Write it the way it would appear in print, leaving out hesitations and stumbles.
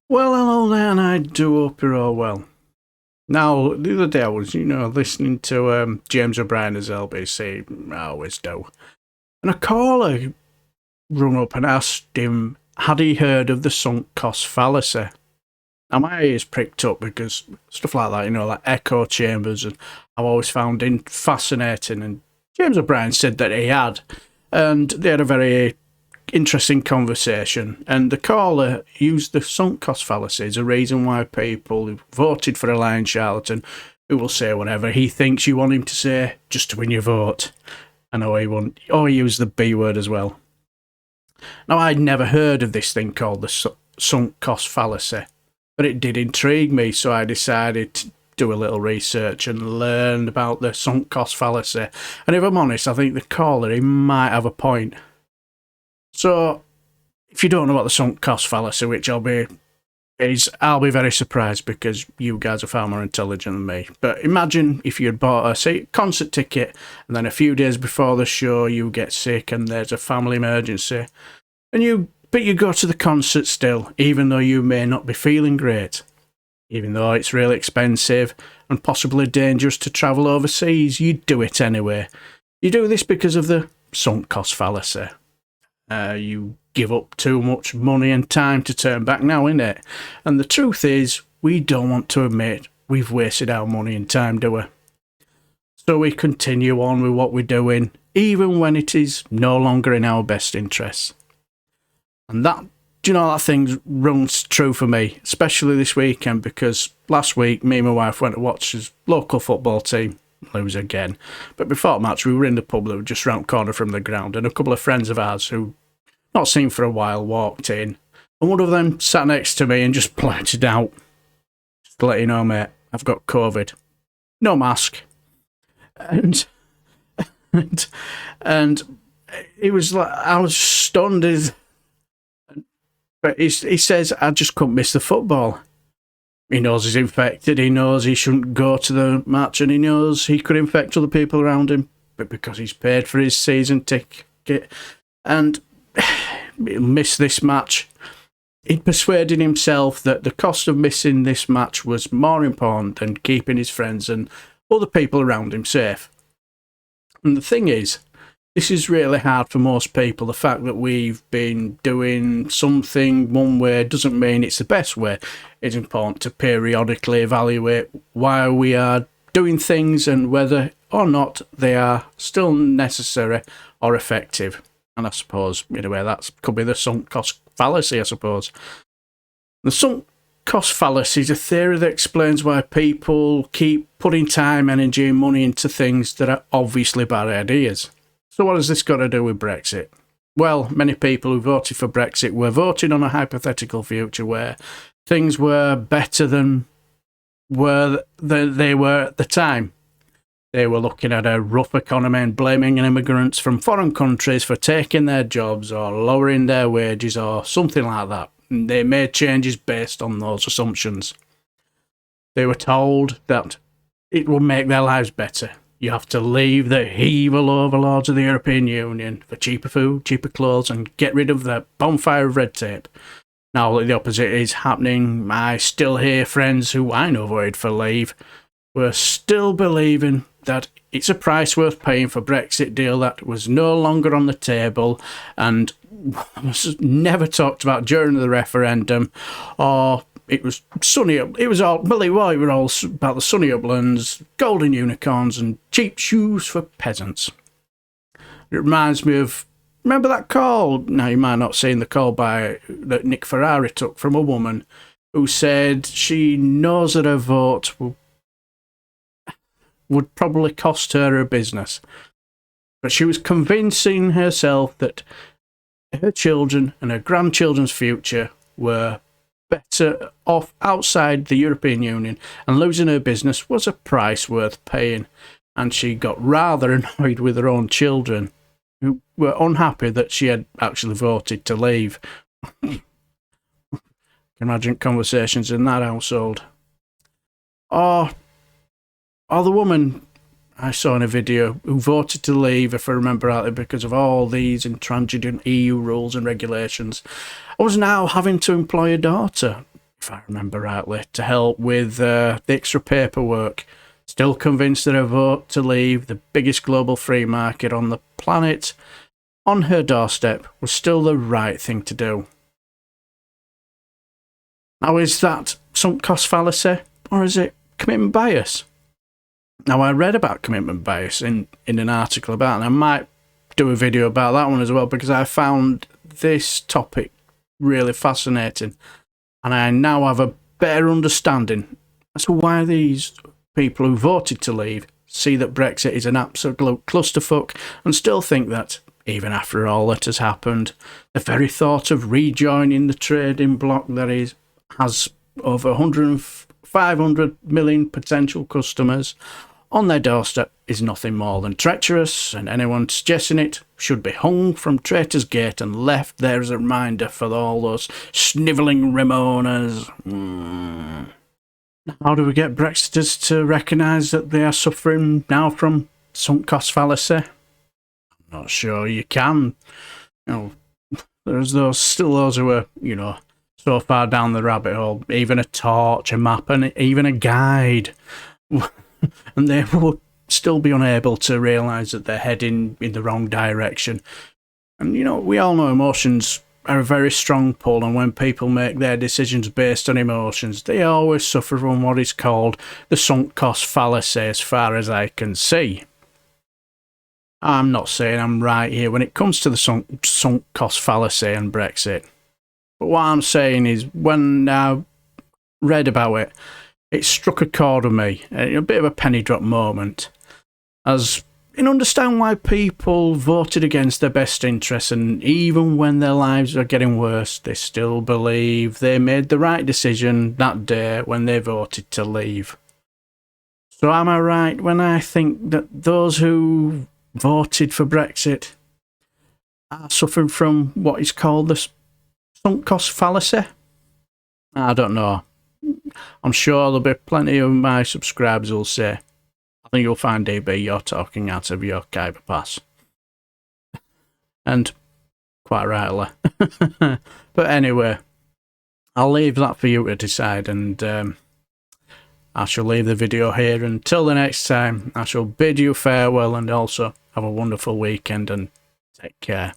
Well, hello there, and I do hope you're all well. Now, the other day I was, listening to James O'Brien as LBC, I always do, and a caller rung up and asked him, had he heard of the sunk cost fallacy? Now, my ears pricked up because stuff like that, like echo chambers, and I've always found fascinating, and James O'Brien said that he had, and they had a very interesting conversation, and the caller used the sunk cost fallacy as a reason why people who voted for a lying charlatan, who will say whatever he thinks you want him to say just to win your vote. I know he used the B word as well. Now, I'd never heard of this thing called the sunk cost fallacy, but it did intrigue me, so I decided to do a little research and learn about the sunk cost fallacy. And if I'm honest, I think the caller, he might have a point. So, if you don't know what the sunk cost fallacy, which I'll be very surprised because you guys are far more intelligent than me. But imagine if you had bought a concert ticket and then a few days before the show you get sick and there's a family emergency, but you go to the concert still, even though you may not be feeling great, even though it's really expensive and possibly dangerous to travel overseas. You do it anyway. You do this because of the sunk cost fallacy. You give up too much money and time to turn back now, innit? And the truth is, we don't want to admit we've wasted our money and time, do we? So we continue on with what we're doing, even when it is no longer in our best interests. And that thing runs true for me, especially this weekend, because last week, me and my wife went to watch his local football team lose again. But before the match, we were in the pub that was just round the corner from the ground, and a couple of friends of ours who not seen for a while walked in, and one of them sat next to me and just blurted out, "Just to let you know, mate, I've got COVID. No mask." And it was like, I was stunned. But he says, "I just couldn't miss the football." He knows he's infected, he knows he shouldn't go to the match, and he knows he could infect other people around him, but because he's paid for his season ticket and he'll miss this match, he'd persuaded himself that the cost of missing this match was more important than keeping his friends and other people around him safe. And the thing is, this is really hard for most people. The fact that we've been doing something one way doesn't mean it's the best way. It's important to periodically evaluate why we are doing things and whether or not they are still necessary or effective. And I suppose, in a way, that could be the sunk cost fallacy, I suppose. The sunk cost fallacy is a theory that explains why people keep putting time, energy, and money into things that are obviously bad ideas. So what has this got to do with Brexit? Well, many people who voted for Brexit were voting on a hypothetical future where things were better than they were at the time. They were looking at a rough economy and blaming immigrants from foreign countries for taking their jobs or lowering their wages or something like that. And they made changes based on those assumptions. They were told that it would make their lives better. You have to leave the evil overlords of the European Union for cheaper food, cheaper clothes, and get rid of the bonfire of red tape. Now the opposite is happening. I still hear friends who I know voted for leave were still believing that it's a price worth paying for a Brexit deal that was no longer on the table and was never talked about during the referendum, or it was sunny. It was all about the sunny uplands, golden unicorns, and cheap shoes for peasants. It reminds me of, remember that call? Now you might not have seen the call that Nick Ferrari took from a woman who said she knows that her vote would probably cost her business, but she was convincing herself that her children and her grandchildren's future were better off outside the European Union, and losing her business was a price worth paying. And she got rather annoyed with her own children, who were unhappy that she had actually voted to leave. Imagine conversations in that household. Or the woman I saw in a video who voted to leave, if I remember rightly, because of all these intransigent EU rules and regulations, I was now having to employ a daughter if I remember rightly, to help with the extra paperwork. Still convinced that a vote to leave the biggest global free market on the planet on her doorstep was still the right thing to do. Now, is that sunk cost fallacy, or is it commitment bias? Now, I read about commitment bias in an article about it, and I might do a video about that one as well, because I found this topic really fascinating, and I now have a better understanding as to why these people who voted to leave see that Brexit is an absolute clusterfuck and still think that, even after all that has happened, the very thought of rejoining the trading bloc that has over 500 million potential customers on their doorstep is nothing more than treacherous, and anyone suggesting it should be hung from Traitor's Gate and left there as a reminder for all those snivelling Ramonas. How do we get Brexiters to recognise that they are suffering now from sunk cost fallacy? I'm not sure you can. There's still those who are, so far down the rabbit hole, even a torch, a map, and even a guide. And they would still be unable to realise that they're heading in the wrong direction. And, we all know emotions are a very strong pull, and when people make their decisions based on emotions, they always suffer from what is called the sunk cost fallacy, as far as I can see. I'm not saying I'm right here when it comes to the sunk cost fallacy and Brexit. But what I'm saying is, when I read about it, it struck a chord with me, a bit of a penny drop moment, as I understand why people voted against their best interests, and even when their lives are getting worse, they still believe they made the right decision that day when they voted to leave. So am I right when I think that those who voted for Brexit are suffering from what is called the sunk cost fallacy? I don't know. I'm sure there'll be plenty of my subscribers who'll say, I think you'll find DB, you're talking out of your Khyber pass. And quite rightly. But anyway, I'll leave that for you to decide, and I shall leave the video here. Until the next time, I shall bid you farewell, and also have a wonderful weekend and take care.